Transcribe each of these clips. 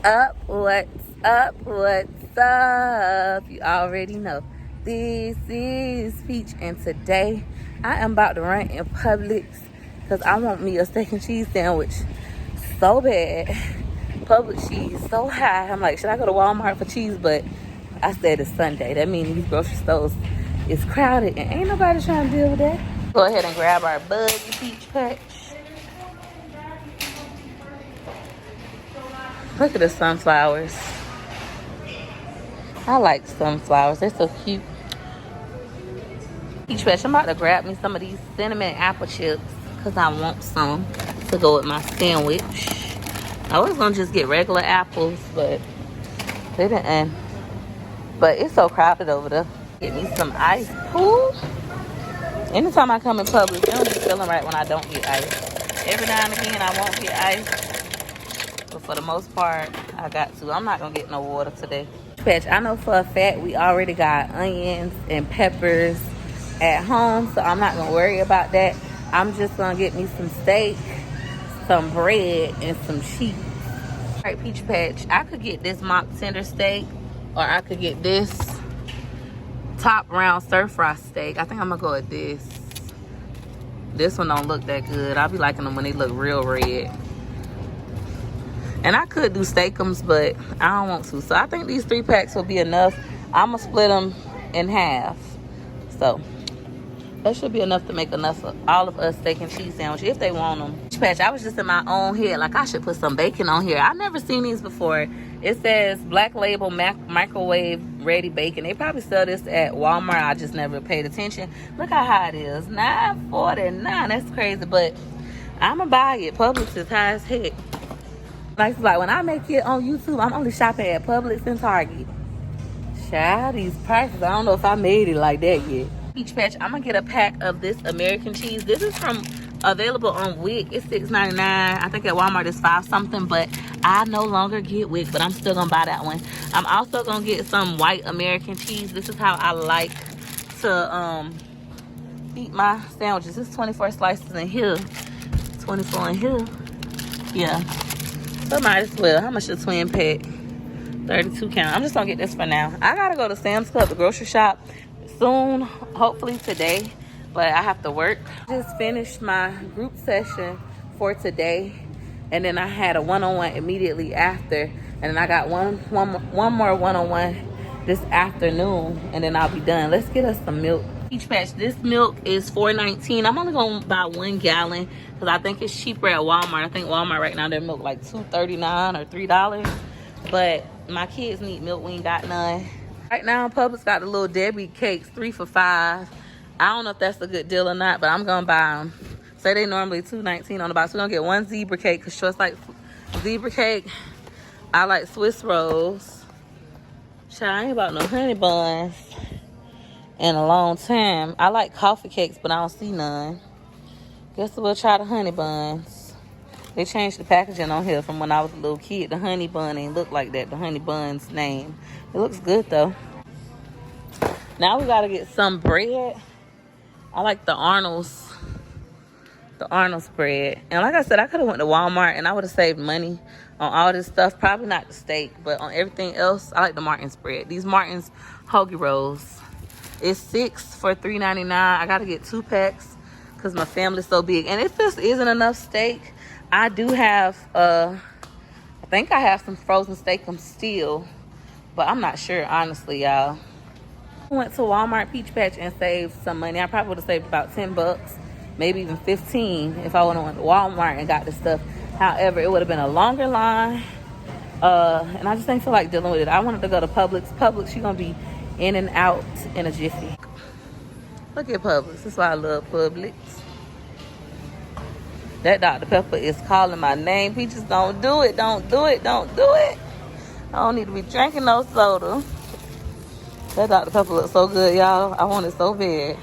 up? What's up? What's up? You already know. This is Peach, and today I am about to run in Publix because I want me a steak and cheese sandwich so bad. Publix cheese so high. I'm like, should I go to Walmart for cheese? But I said it's Sunday. That means these grocery stores is crowded and ain't nobody trying to deal with that. Go ahead and grab our buggy peach patch. Look at the sunflowers. I like sunflowers. They're so cute. Peach patch. I'm about to grab me some of these cinnamon apple chips because I want some to go with my sandwich. I was gonna just get regular apples, but they didn't. But it's so crowded over there. Get me some ice. Ooh. Anytime I come in Publix, it don't be feeling right when I don't get ice. Every now and again, I won't get ice. But for the most part, I got to. I'm not going to get no water today. Patch, I know for a fact we already got onions and peppers at home, so I'm not going to worry about that. I'm just going to get me some steak, some bread, and some cheese. All right, Peach Patch, I could get this mock tender steak, or I could get this top round stir-fry steak. I think I'm going to go with this. This one don't look that good. I be liking them when they look real red. And I could do steakums, but I don't want to. So I think these 3 packs will be enough. I'm going to split them in half. So that should be enough to make enough for all of us steak and cheese sandwich if they want them. Patch, I was just in my own head. Like, I should put some bacon on here. I've never seen these before. It says Black Label microwave ready bacon. They probably sell this at Walmart. I just never paid attention. Look how high it is. $9.49. That's crazy. But I'm going to buy it. Publix is high as heck. Like when I make it on YouTube, I'm only shopping at Publix and Target. Child, these prices, I don't know if I made it like that yet. Peach Patch, I'm gonna get a pack of this American cheese. This is from available on WIC. It's $6.99. I think at Walmart it's $5 something, but I no longer get WIC, but I'm still gonna buy that one. I'm also gonna get some white American cheese. This is how I like to eat my sandwiches. It's 24 slices in here, 24 in here. Yeah. So might as well. How much is a twin pack? 32 count. I'm just gonna get this for now. I gotta go to Sam's Club, the grocery shop, soon, hopefully today, but I have to work. Just finished my group session for today, and then I had a one-on-one immediately after, and then I got one more one-on-one this afternoon, and then I'll be done. Let's get us some milk. Peach Patch, this milk is $4.19. I'm only gonna buy 1 gallon because I think it's cheaper at Walmart. I think Walmart right now, their milk like $2.39 or $3. But my kids need milk. We ain't got none. Right now, Publix got the little Debbie cakes, 3 for $5. I don't know if that's a good deal or not, but I'm gonna buy them. Say they normally $2.19 on the box. We're gonna get 1 zebra cake because Shorts like zebra cake. I like Swiss rolls. Child, I ain't about no honey buns in a long time. I like coffee cakes, but I don't see none. Guess we'll try the honey buns. They changed the packaging on here from when I was a little kid. The honey bun ain't look like that. The honey bun's name. It looks good though. Now we gotta get some bread. I like the Arnold's bread. And like I said, I could have went to Walmart and I would have saved money on all this stuff. Probably not the steak, but on everything else, I like the Martin's bread. These Martin's hoagie rolls. It's 6 for $3.99. I gotta get 2 packs because my family's so big. And if this isn't enough steak, I do have I think I have some frozen steak still, but I'm not sure, honestly, y'all. I went to Walmart Peach Patch and saved some money. I probably would have saved about 10 bucks, maybe even 15 if I would have went to Walmart and got this stuff. However, it would have been a longer line, and I just didn't feel like dealing with it. I wanted to go to Publix. Publix, you're gonna be in and out in a jiffy. Look at Publix. That's why I love Publix. That Dr. Pepper is calling my name. Peaches, don't do it. Don't do it. Don't do it. I don't need to be drinking no soda. That Dr. Pepper looks so good, y'all. I want it so bad.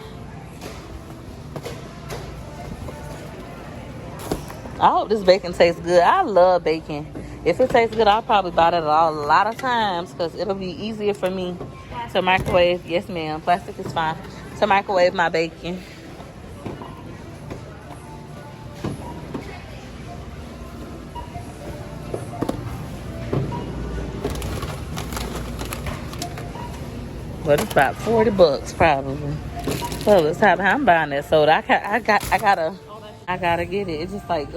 I hope this bacon tastes good. I love bacon. If it tastes good, I'll probably buy that a lot of times because it'll be easier for me to microwave. Yes, ma'am. Plastic is fine. To microwave my bacon. But it's about 40 bucks probably. So let's have I'm buying that soda. I gotta get it. It's just like,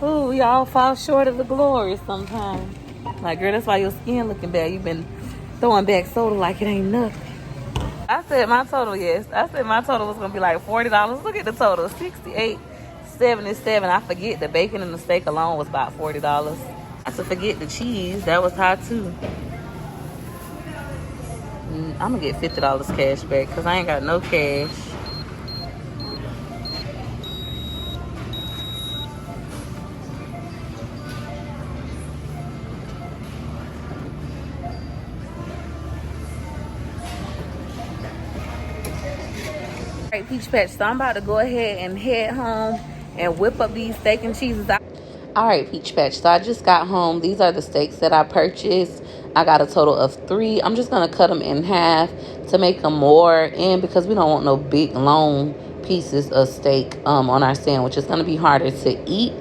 oh, we all fall short of the glory sometimes. Like, girl, that's why your skin looking bad. You've been throwing back soda like it ain't nothing. I said my total, yes. I said my total was gonna be like $40. Look at the total, $68.77. I forget the bacon and the steak alone was about $40. I to forget the cheese, that was high too. I'm gonna get $50 cash back because I ain't got no cash. All right, Peach Patch, so I'm about to go ahead and head home and whip up these steak and cheeses. All right, Peach Patch, so I just got home. These are the steaks that I purchased. I got a total of 3. I'm just gonna cut them in half to make them more, and because we don't want no big long pieces of steak on our sandwich. It's gonna be harder to eat,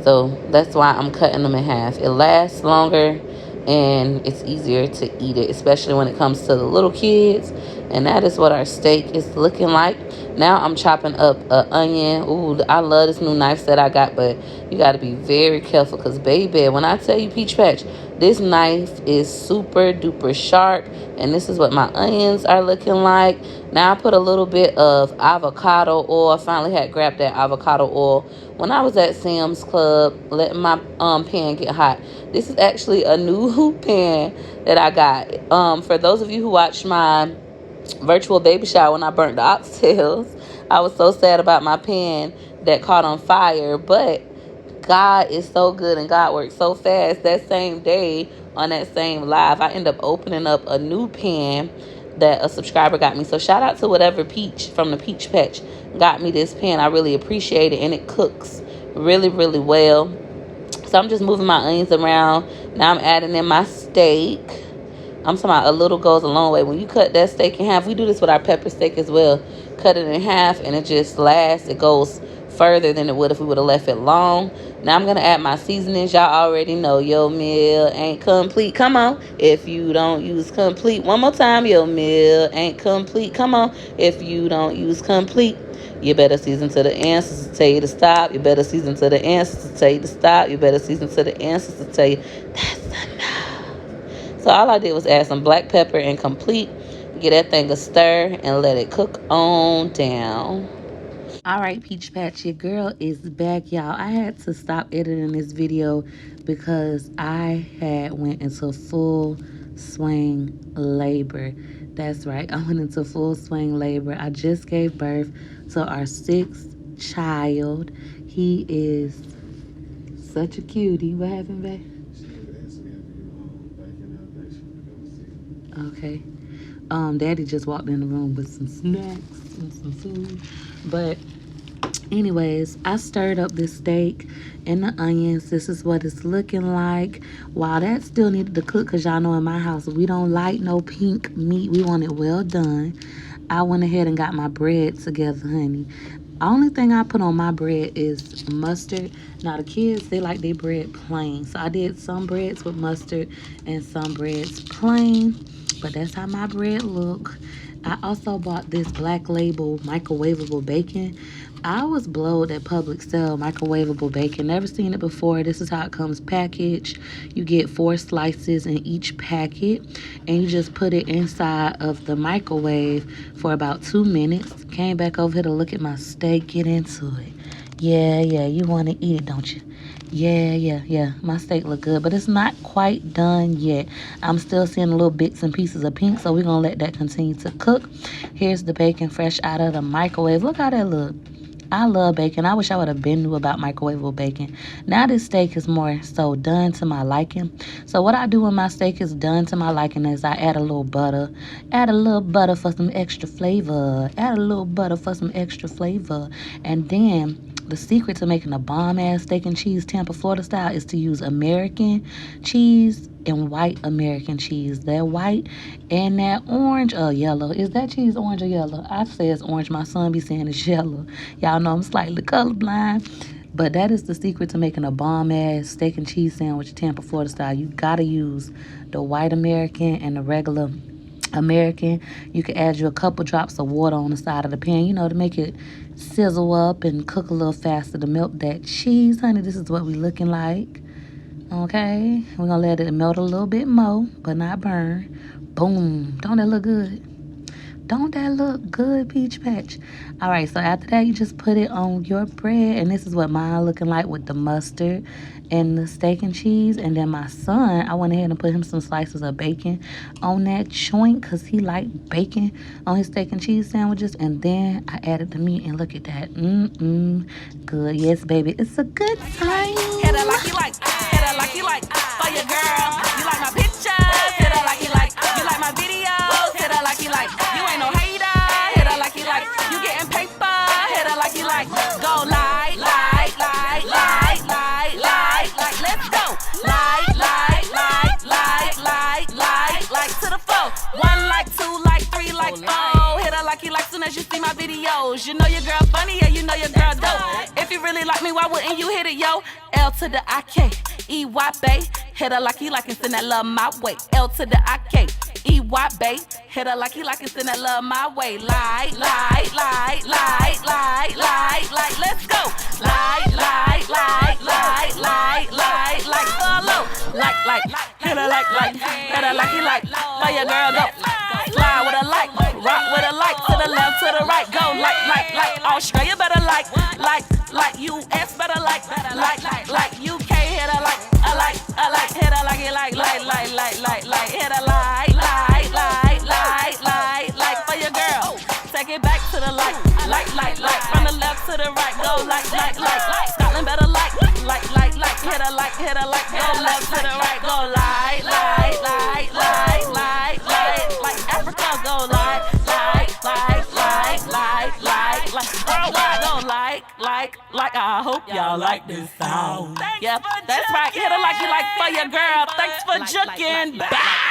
so that's why I'm cutting them in half. It lasts longer and it's easier to eat it, especially when it comes to the little kids. And that is what our steak is looking like. Now I'm chopping up an onion. Ooh, I love this new knife set I got, but you got to be very careful because, baby, when I tell you, Peach Patch, this knife is super duper sharp, and this is what my onions are looking like. Now I put a little bit of avocado oil. I finally had grabbed that avocado oil when I was at Sam's Club, letting my pan get hot. This is actually a new pan that I got. For those of you who watched my virtual baby shower when I burnt the oxtails, I was so sad about my pan that caught on fire, but God is so good and God works so fast. That same day on that same live, I ended up opening up a new pan that a subscriber got me. So shout out to whatever Peach from the Peach Patch got me this pan. I really appreciate it, and it cooks really, really well. So I'm just moving my onions around. Now I'm adding in my steak. I'm talking about a little goes a long way. When you cut that steak in half, we do this with our pepper steak as well. Cut it in half and it just lasts. It goes further than it would if we would have left it long. Now I'm going to add my seasonings. Y'all already know your meal ain't complete. Come on. If you don't use complete. One more time. Your meal ain't complete. Come on. If you don't use complete. You better season to the answers to tell you to stop. You better season to the answers to tell you to stop. You better season to the answers to tell you that's enough. So all I did was add some black pepper and complete. Get that thing a stir and let it cook on down. All right, Peach Patch, your girl is back, y'all. I had to stop editing this video because I had went into full swing labor. That's right, I went into full swing labor. I just gave birth to our 6th child. He is such a cutie. What happened, babe? Okay. Daddy just walked in the room with some snacks and some food. But anyways, I stirred up this steak and the onions. This is what it's looking like. While that still needed to cook, because y'all know in my house, we don't like no pink meat. We want it well done. I went ahead and got my bread together, honey. Only thing I put on my bread is mustard. Now, the kids, they like their bread plain. So I did some breads with mustard and some breads plain. But that's how my bread look. I also bought this Black Label microwavable bacon. I was blowed at Publix sell microwavable bacon. Never seen it before. This is how it comes packaged. You get 4 slices in each packet, and you just put it inside of the microwave for about 2 minutes. Came back over here to look at my steak, get into it. Yeah, you want to eat it, don't you? Yeah. My steak look good, but it's not quite done yet. I'm still seeing little bits and pieces of pink, so we're going to let that continue to cook. Here's the bacon fresh out of the microwave. Look how that look. I love bacon. I wish I would have been knew about microwavable bacon. Now this steak is more so done to my liking. So what I do when my steak is done to my liking is I add a little butter. Add a little butter for some extra flavor. Add a little butter for some extra flavor. And then the secret to making a bomb-ass steak and cheese Tampa, Florida style is to use American cheese and white American cheese. That white and that orange or yellow. Is that cheese orange or yellow? I say it's orange. My son be saying it's yellow. Y'all know I'm slightly colorblind. But that is the secret to making a bomb-ass steak and cheese sandwich Tampa, Florida style. You gotta use the white American and the regular American, you can add you a couple drops of water on the side of the pan, you know, to make it sizzle up and cook a little faster to melt that cheese, honey. This is what we looking like. Okay, we're gonna let it melt a little bit more, but not burn. Boom. Don't that look good? Don't that look good, Peach Patch? All right, so after that, you just put it on your bread, and this is what mine looking like with the mustard and the steak and cheese. And then my son, I went ahead and put him some slices of bacon on that joint because he liked bacon on his steak and cheese sandwiches. And then I added the meat, and look at that. Good. Yes, baby. It's a good time. Hit her like you like, hit her like you like, for your girl. You like my pictures, hit her like you like. You like my videos, hit her like you like. You ain't no hater, hit her like you like. You getting paper, hit her like you like. Go like, let's go. Like to the flow. 1 like, 2 like, 3 like, 4. Hit her like you like soon as you see my videos. You know your girl funny, yeah, you know your girl dope. If you really like me, why wouldn't you hit it, yo? L to the I-K-E-Y, bae. Hit her like you like and send that love my way. L to the I-K-E-Y, bae. Hit her like you like and send that love my way. Like, let's go. Like, follow. Like, hit her like, hit her like you like. For your girl, go. Fly with a like, rock with a like. To the left, to the right, go. Like. Australia better like. US better like. UK hit her like. Hit her like you like. Hit her like. For your girl, take it back to the like. From the left to the right, go like. Scotland better like. Hit her like. Go left to the right, go like. Africa go like. Worldwide go like. I hope y'all like this sound. Yep, that's right. Hit her like you like for your girl. Thanks for juking. Bye.